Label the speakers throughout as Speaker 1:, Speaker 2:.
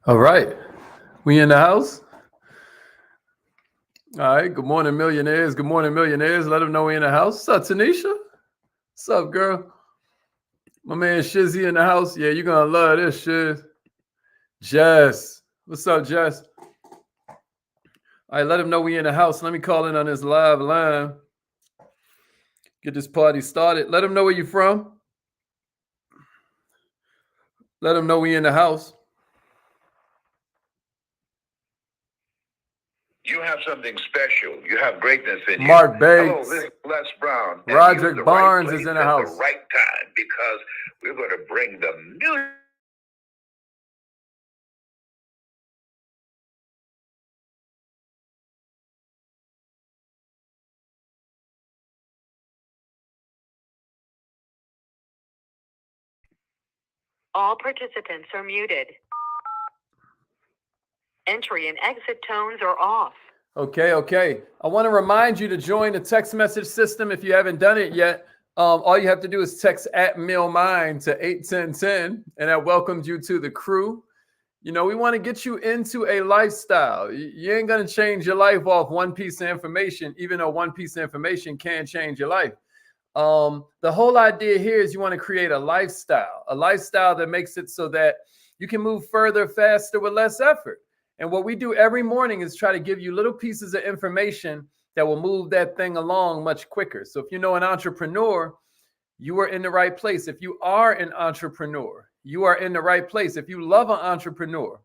Speaker 1: All right. We in the house? All right. Good morning, millionaires. Good morning, millionaires. Let them know we in the house. What's up, Tanisha? What's up, girl? My man Shizzy in the house. Yeah, you're going to love this shit. Jess. What's up, Jess? All right, let them know we in the house. Let me call in on this live line. Get this party started. Let them know where you from. Let them know we in the house.
Speaker 2: You have something special. You have greatness in you.
Speaker 1: Mark Bates.
Speaker 2: Hello, this is Les Brown.
Speaker 1: Roderick Barnes is in the house.
Speaker 2: At the right time, because we're going to bring the music.
Speaker 3: All participants are muted. Entry and exit tones are off.
Speaker 1: Okay. I want to remind you to join the text message system if you haven't done it yet. All you have to do is text @MillMind to 81010, and that welcomes you to the crew. You know, we want to get you into a lifestyle. You ain't going to change your life off one piece of information, even though one piece of information can change your life. The whole idea here is you want to create a lifestyle that makes it so that you can move further, faster with less effort. And what we do every morning is try to give you little pieces of information that will move that thing along much quicker. So if you know an entrepreneur, you are in the right place. If you are an entrepreneur, you are in the right place. If you love an entrepreneur,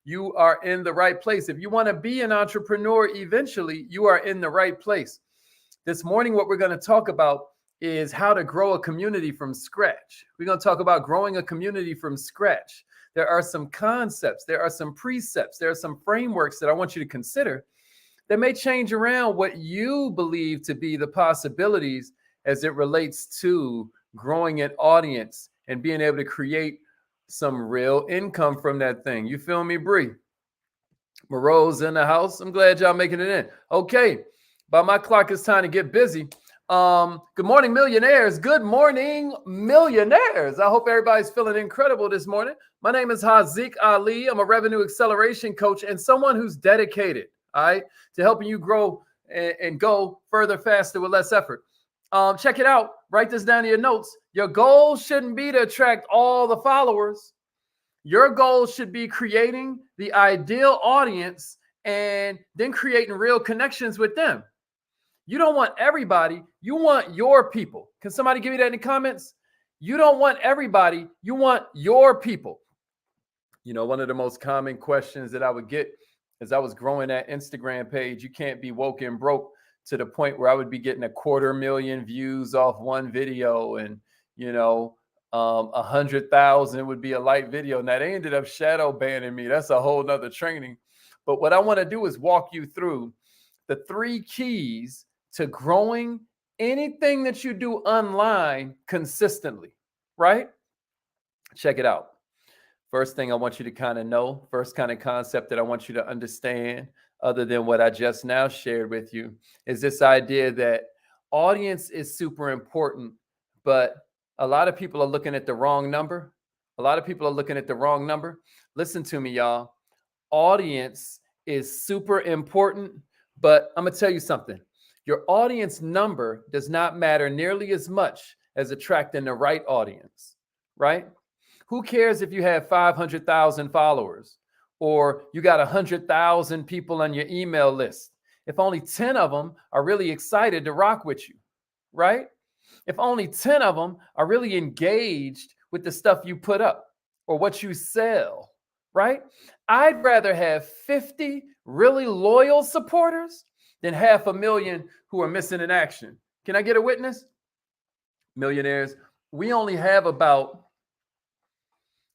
Speaker 1: you are in the right place. If you want to be an entrepreneur eventually, you are in the right place. This morning, what we're going to talk about is how to grow a community from scratch. We're going to talk about growing a community from scratch. There are some concepts, there are some precepts, there are some frameworks that I want you to consider that may change around what you believe to be the possibilities as it relates to growing an audience and being able to create some real income from that thing. You feel me, Bree? Moreau's in the house. I'm glad y'all making it in. Okay, by my clock, it's time to get busy. Good morning, millionaires. Good morning, millionaires. I hope everybody's feeling incredible this morning. My name is Haziq Ali. I'm a revenue acceleration coach and someone who's dedicated, all right, to helping you grow and go further, faster with less effort. Check it out. Write this down in your notes. Your goal shouldn't be to attract all the followers. Your goal should be creating the ideal audience and then creating real connections with them. You don't want everybody. You want your people. Can somebody give me that in the comments? You don't want everybody. You want your people. You know, one of the most common questions that I would get as I was growing that Instagram page, you can't be woke and broke, to the point where I would be getting 250,000 views off one video, and, 100,000 would be a light video. Now they ended up shadow banning me. That's a whole nother training. But what I want to do is walk you through the 3 keys to growing anything that you do online consistently, right? Check it out. First thing I want you to kind of know, first kind of concept that I want you to understand, other than what I just now shared with you, is this idea that audience is super important, but a lot of people are looking at the wrong number. Listen to me, y'all. Audience is super important, but I'm going to tell you something. Your audience number does not matter nearly as much as attracting the right audience, right? Who cares if you have 500,000 followers or you got 100,000 people on your email list if only 10 of them are really excited to rock with you, right? If only 10 of them are really engaged with the stuff you put up or what you sell, right? I'd rather have 50 really loyal supporters than 500,000 who are missing in action. Can I get a witness? Millionaires, we only have about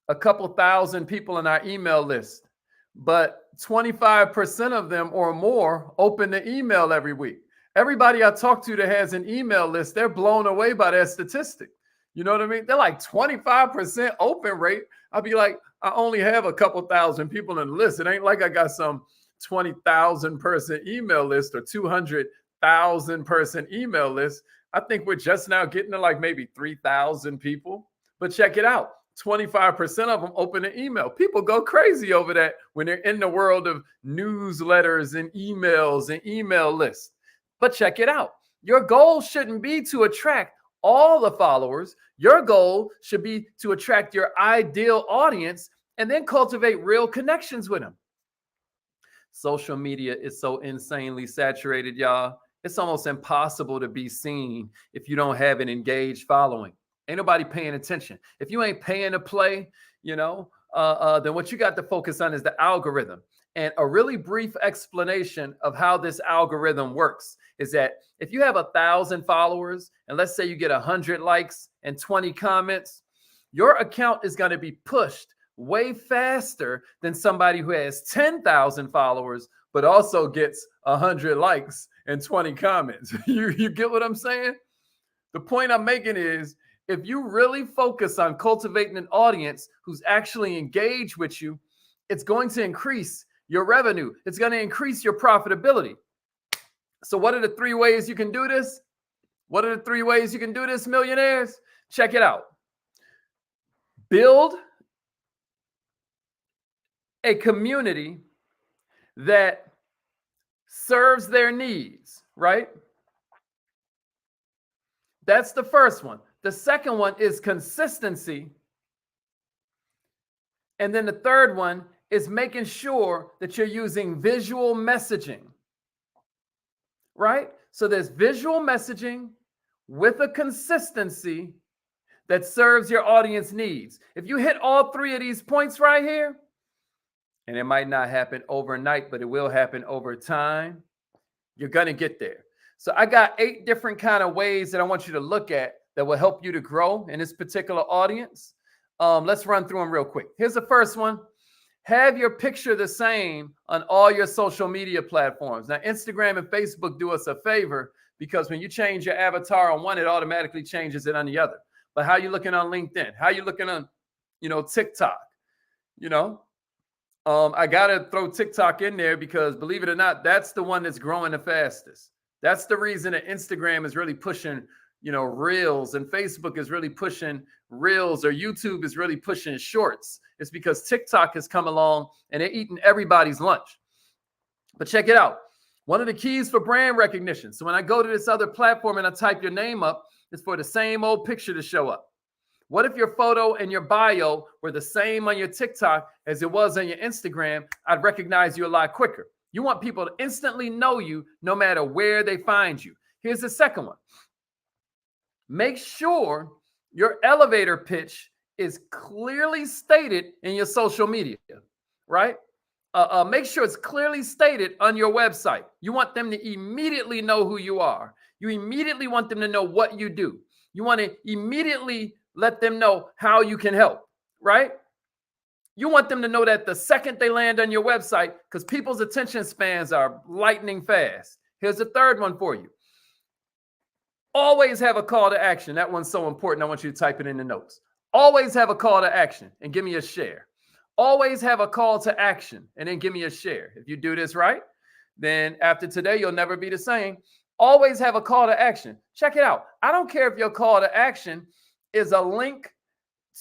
Speaker 1: a couple thousand people on our email list, but 25% of them or more open the email every week. Everybody I talk to that has an email list, they're blown away by that statistic. You know what I mean? They're like 25% open rate. I'll be like, I only have a couple thousand people on the list. It ain't like I got some 20,000 person email list or 200,000 person email list. I think we're just now getting to like maybe 3,000 people. But check it out. 25% of them open an email. People go crazy over that when they're in the world of newsletters and email lists. But check it out. Your goal shouldn't be to attract all the followers. Your goal should be to attract your ideal audience and then cultivate real connections with them. Social media is so insanely saturated, y'all. It's almost impossible to be seen if you don't have an engaged following. Ain't nobody paying attention. If you ain't paying to play, then what you got to focus on is the algorithm. And a really brief explanation of how this algorithm works is that if you have 1,000 followers and let's say you get 100 likes and 20 comments, your account is going to be pushed way faster than somebody who has 10,000 followers but also gets 100 likes and 20 comments. You get what I'm saying? The point I'm making is if you really focus on cultivating an audience who's actually engaged with you, it's going to increase your revenue. It's going to increase your profitability. So what are the 3 ways you can do this? What are the 3 ways you can do this, millionaires? Check it out. Build a community that serves their needs, right? That's the first one. The second one is consistency. And then the third one is making sure that you're using visual messaging, right? So there's visual messaging with a consistency that serves your audience needs. If you hit all 3 of these points right here, and it might not happen overnight, but it will happen over time, you're going to get there. So I got 8 different kind of ways that I want you to look at that will help you to grow in this particular audience. Let's run through them real quick. Here's the first one. Have your picture the same on all your social media platforms. Now, Instagram and Facebook do us a favor because when you change your avatar on one, it automatically changes it on the other. But how you looking on LinkedIn? How you looking on, TikTok? I got to throw TikTok in there because believe it or not, that's the one that's growing the fastest. That's the reason that Instagram is really pushing, reels, and Facebook is really pushing reels, or YouTube is really pushing shorts. It's because TikTok has come along and they're eating everybody's lunch. But check it out. One of the keys for brand recognition. So when I go to this other platform and I type your name up, it's for the same old picture to show up. What if your photo and your bio were the same on your TikTok as it was on your Instagram? I'd recognize you a lot quicker. You want people to instantly know you no matter where they find you. Here's the second one. Make sure your elevator pitch is clearly stated in your social media, right? Make sure it's clearly stated on your website. You want them to immediately know who you are. You immediately want them to know what you do. You want to immediately let them know how you can help, right? You want them to know that the second they land on your website, because people's attention spans are lightning fast. Here's the third one for you. Always have a call to action. That one's so important. I want you to type it in the notes. Always have a call to action and give me a share. Always have a call to action and then give me a share. If you do this right, then after today, you'll never be the same. Always have a call to action. Check it out. I don't care if your call to action is a link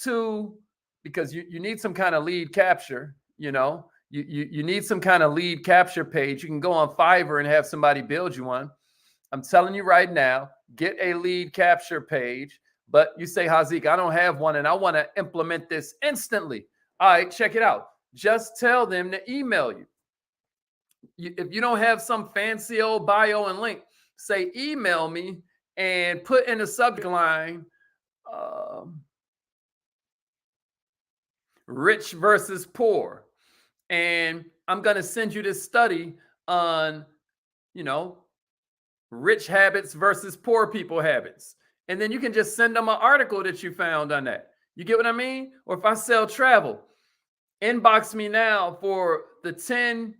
Speaker 1: to, because you need some kind of lead capture, you need some kind of lead capture page. You can go on Fiverr and have somebody build you one. I'm telling you right now, get a lead capture page. But you say, Haziq, I don't have one and I want to implement this instantly. All right, check it out. Just tell them to email you. If you don't have some fancy old bio and link, say email me and put in the subject line, rich versus poor. And I'm going to send you this study on, rich habits versus poor people habits. And then you can just send them an article that you found on that. You get what I mean? Or if I sell travel, inbox me now for the 10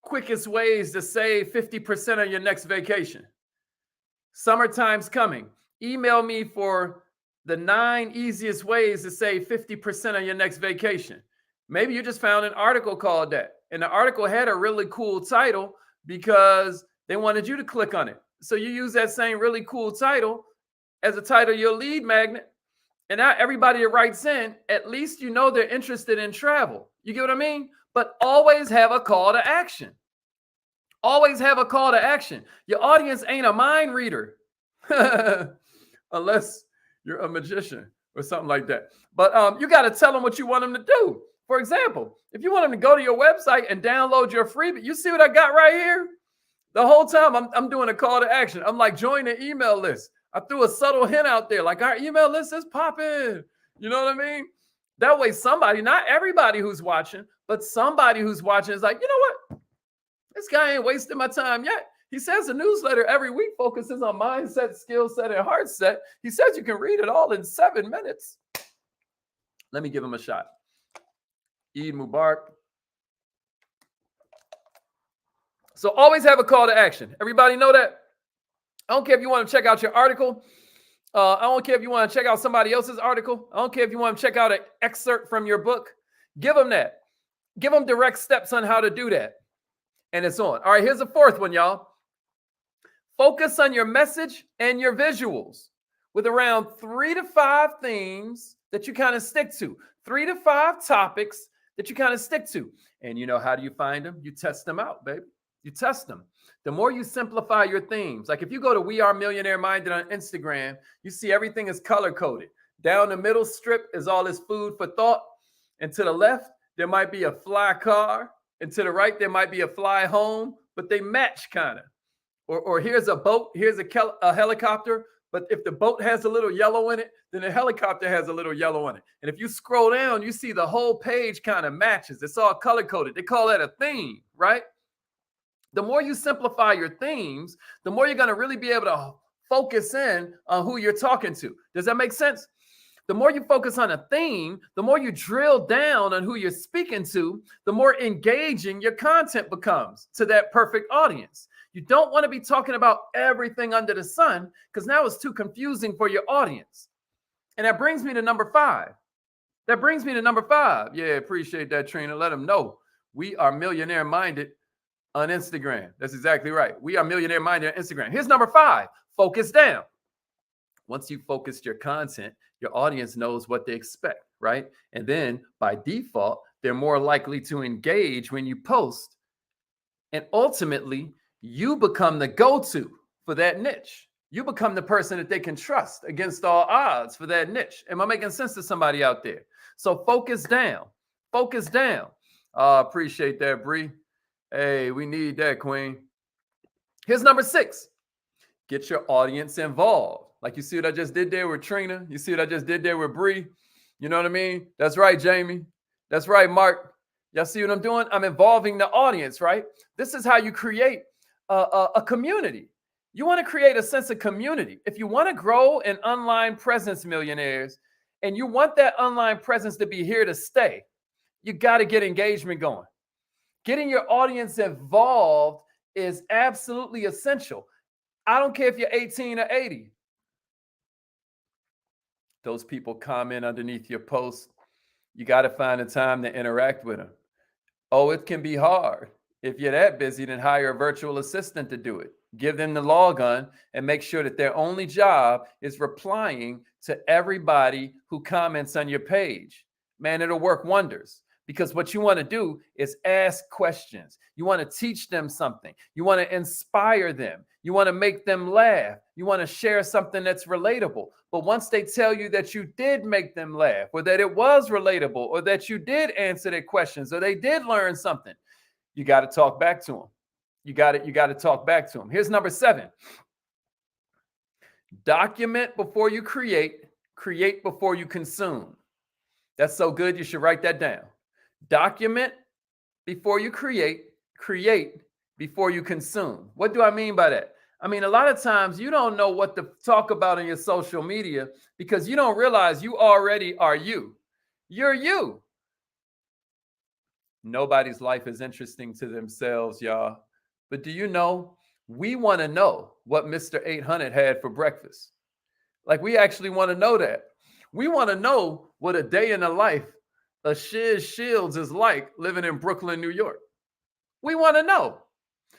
Speaker 1: quickest ways to save 50% on your next vacation. Summertime's coming. Email me for the 9 easiest ways to save 50% on your next vacation. Maybe you just found an article called that. And the article had a really cool title because they wanted you to click on it. So you use that same really cool title as a title of your lead magnet. And now everybody that writes in, at least you know they're interested in travel. You get what I mean? But always have a call to action. Always have a call to action. Your audience ain't a mind reader unless you're a magician or something like that. But you got to tell them what you want them to do. For example, if you want them to go to your website and download your freebie, you see what I got right here? The whole time I'm doing a call to action. I'm like, join the email list. I threw a subtle hint out there, like our email list is popping. You know what I mean? That way somebody, not everybody who's watching, but somebody who's watching is like, you know what? This guy ain't wasting my time yet. He says a newsletter every week focuses on mindset, skill set, and heart set. He says you can read it all in 7 minutes. Let me give him a shot. Eid Mubarak. So always have a call to action. Everybody know that? I don't care if you want to check out your article. I don't care if you want to check out somebody else's article. I don't care if you want to check out an excerpt from your book. Give them that. Give them direct steps on how to do that. And it's on. All right, here's the fourth one, y'all. Focus on your message and your visuals with around 3 to 5 themes that you kind of stick to. 3 to 5 topics that you kind of stick to. And you know, how do you find them? You test them out, baby. You test them. The more you simplify your themes, like if you go to We Are Millionaire Minded on Instagram, you see everything is color coded. Down the middle strip is all this food for thought. And to the left, there might be a fly car. And to the right, there might be a fly home, but they match kind of. Or here's a boat, here's a helicopter. But if the boat has a little yellow in it, then the helicopter has a little yellow in it. And if you scroll down, you see the whole page kind of matches. It's all color coded. They call that a theme, right? The more you simplify your themes, the more you're going to really be able to focus in on who you're talking to. Does that make sense? The more you focus on a theme, the more you drill down on who you're speaking to, the more engaging your content becomes to that perfect audience. You don't want to be talking about everything under the sun because now it's too confusing for your audience. And that brings me to number 5. Yeah, appreciate that, Trina. Let them know we are millionaire minded on Instagram. That's exactly right. We are millionaire minded on Instagram. Here's number 5. Focus down. Once you focused your content, your audience knows what they expect, right? And then by default, they're more likely to engage when you post. And ultimately, you become the go-to for that niche. You become the person that they can trust against all odds for that niche. Am I making sense to somebody out there? So focus down. Focus down. Appreciate that, Bree. Hey, we need that, Queen. Here's number 6. Get your audience involved. Like you see what I just did there with Trina? You see what I just did there with Bree? You know what I mean? That's right, Jamie. That's right, Mark. Y'all see what I'm doing? I'm involving the audience, right? This is how you create a community. You want to create a sense of community. If you want to grow an online presence, millionaires, and you want that online presence to be here to stay, you got to get engagement going. Getting your audience involved is absolutely essential. I don't care if you're 18 or 80. Those people comment underneath your post. You got to find a time to interact with them. Oh, it can be hard. If you're that busy, then hire a virtual assistant to do it. Give them the log on and make sure that their only job is replying to everybody who comments on your page. Man, it'll work wonders. Because what you want to do is ask questions. You want to teach them something. You want to inspire them. You want to make them laugh. You want to share something that's relatable. But once they tell you that you did make them laugh, or that it was relatable, or that you did answer their questions, or they did learn something, you got to talk back to them. You got to talk back to them. Here's number 7. Document before you create before you consume. That's so good, you should write that down. Document before you create before you consume. What do I mean by that? I mean, a lot of times you don't know what to talk about on your social media because you don't realize you already are you. You're you. Nobody's life is interesting to themselves, y'all. But do you know, we want to know what Mr. 800 had for breakfast. Like, we actually want to know that. We want to know what a day in the life of Shiz Shields is like living in Brooklyn, New York. We want to know.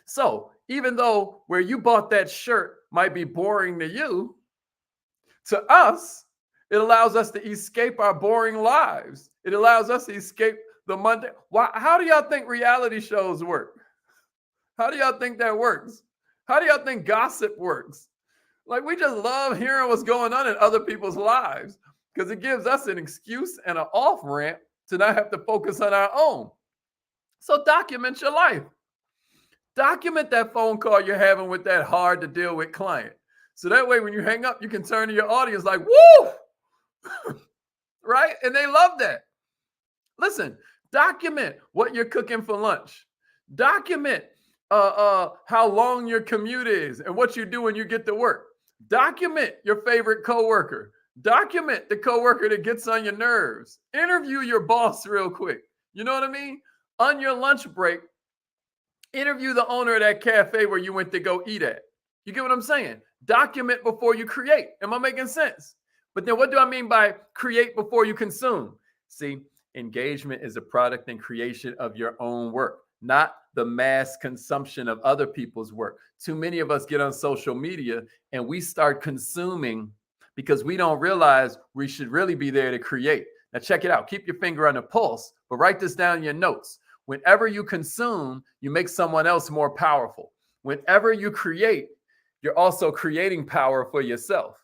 Speaker 1: So even though where you bought that shirt might be boring to you, to us, It allows us to escape our boring lives. It allows us to escape the Monday. Why? How do y'all think reality shows work? How do y'all think that works? How do y'all think gossip works? Like, we just love hearing what's going on in other people's lives because it gives us an excuse and an off ramp to not have to focus on our own. So document your life. Document that phone call you're having with that hard to deal with client. So that way, when you hang up, you can turn to your audience like, woo, right? And they love that. Listen, document what you're cooking for lunch. Document how long your commute is and what you do when you get to work. Document your favorite coworker. Document the coworker that gets on your nerves. Interview your boss real quick. You know what I mean? On your lunch break, interview the owner of that cafe where you went to go eat at. You get what I'm saying? Document before you create. Am I making sense? But then what do I mean by create before you consume? See, engagement is a product and creation of your own work, not the mass consumption of other people's work. Too many of us get on social media and we start consuming because we don't realize we should really be there to create. Now check it out. Keep your finger on the pulse, but write this down in your notes. Whenever you consume, you make someone else more powerful. Whenever you create, you're also creating power for yourself.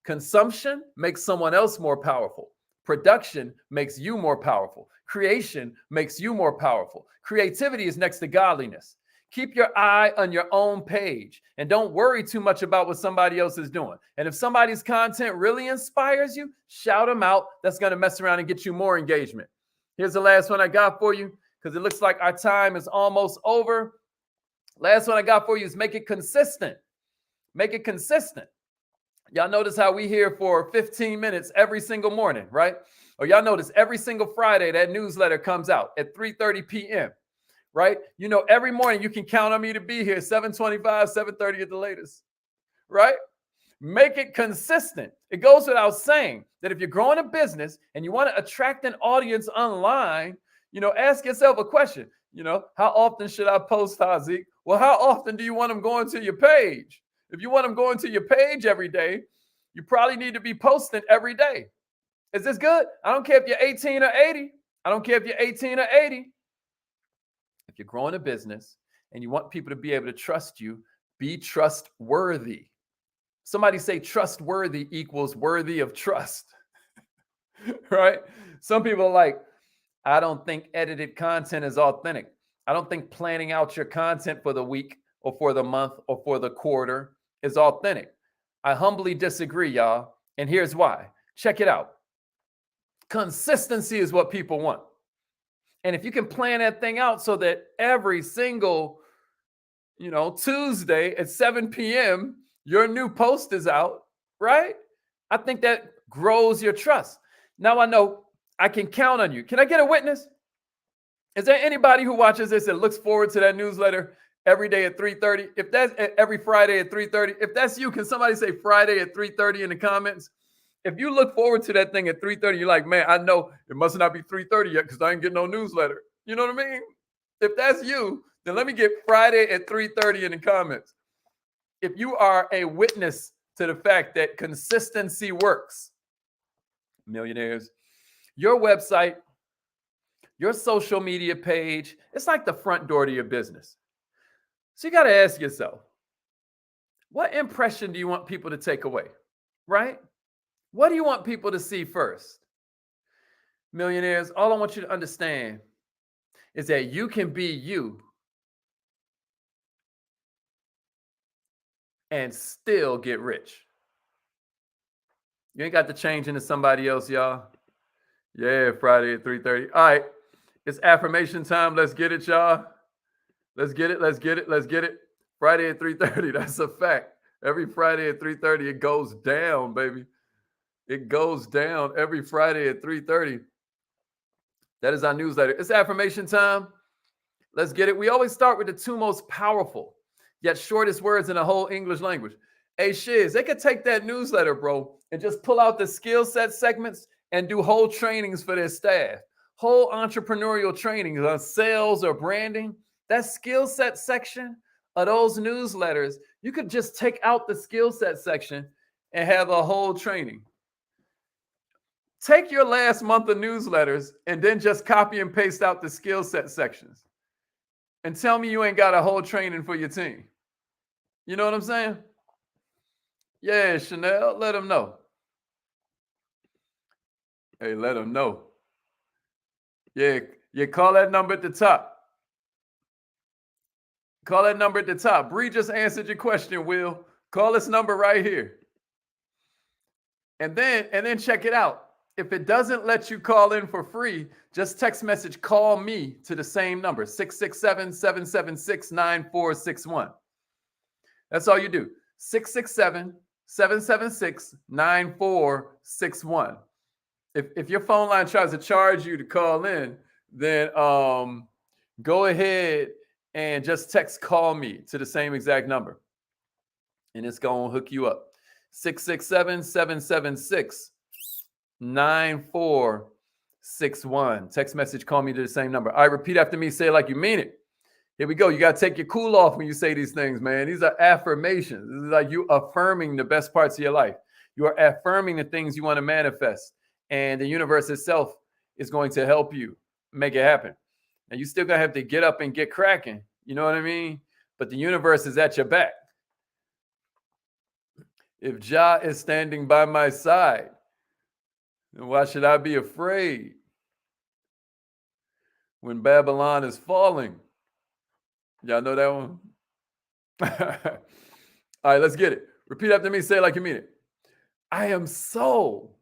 Speaker 1: Consumption makes someone else more powerful. Production makes you more powerful. Creation makes you more powerful. Creativity is next to godliness. Keep your eye on your own page and don't worry too much about what somebody else is doing. And if somebody's content really inspires you, shout them out. That's going to mess around and get you more engagement. Here's the last one I got for you because it looks like our time is almost over. Last one I got for you is make it consistent. Make it consistent. Y'all notice how we here for 15 minutes every single morning, right? Or y'all notice every single Friday that newsletter comes out at 3:30 p.m., right? You know, every morning you can count on me to be here 7:25, 7:30 at the latest, right? Make it consistent. It goes without saying that if you're growing a business and you want to attract an audience online, you know, ask yourself a question. You know, how often should I post, Haziq? Well, how often do you want them going to your page? If you want them going to your page every day, you probably need to be posting every day. Is this good? I don't care if you're 18 or 80. I don't care if you're 18 or 80. If you're growing a business and you want people to be able to trust you, be trustworthy. Somebody say trustworthy equals worthy of trust, right? Some people are like, I don't think edited content is authentic. I don't think planning out your content for the week or for the month or for the quarter is authentic. I humbly disagree, y'all. And here's why. Check it out. Consistency is what people want. And if you can plan that thing out so that every single, Tuesday at 7 p.m., your new post is out, right? I think that grows your trust. Now I know I can count on you. Can I get a witness? Is there anybody who watches this and looks forward to that newsletter every day at 3:30? If that's every Friday at 3:30, if that's you, can somebody say Friday at 3:30 in the comments? If you look forward to that thing at 3:30, you're like, man, I know it must not be 3:30 yet because I ain't getting no newsletter. You know what I mean? If that's you, then let me get Friday at 3:30 in the comments. If you are a witness to the fact that consistency works, millionaires, your website, your social media page, it's like the front door to your business. So you got to ask yourself, what impression do you want people to take away, right? What do you want people to see first? Millionaires, all I want you to understand is that you can be you and still get rich. You ain't got to change into somebody else, y'all. Yeah, Friday at 3:30. All right, it's affirmation time. Let's get it, y'all. Let's get it. Let's get it. Let's get it. Friday at 3:30. That's a fact. Every Friday at 3:30, it goes down, baby. It goes down every Friday at 3:30. That is our newsletter. It's affirmation time. Let's get it. We always start with the two most powerful, yet shortest words in the whole English language. Hey, Shiz, they could take that newsletter, bro, and just pull out the skill set segments and do whole trainings for their staff. Whole entrepreneurial trainings on sales or branding. That skill set section of those newsletters, you could just take out the skill set section and have a whole training. Take your last month of newsletters and then just copy and paste out the skill set sections. And tell me you ain't got a whole training for your team. You know what I'm saying? Yeah, Chanel, let them know. Hey, let them know. Yeah, call that number at the top. Call that number at the top. Bree just answered your question, Will. Call this number right here. And then check it out. If it doesn't let you call in for free, just text message call me to the same number, 667-776-9461. That's all you do. 667-776-9461. If your phone line tries to charge you to call in, then go ahead and just text call me to the same exact number. And it's going to hook you up. 667-776-9461. Text message, call me to the same number. All right, repeat after me. Say it like you mean it. Here we go. You got to take your cool off when you say these things, man. These are affirmations. This is like you affirming the best parts of your life. You are affirming the things you want to manifest. And the universe itself is going to help you make it happen. And you still going to have to get up and get cracking. You know what I mean? But the universe is at your back. If Jah is standing by my side, then why should I be afraid when Babylon is falling? Y'all know that one? All right, let's get it. Repeat after me. Say it like you mean it. I am so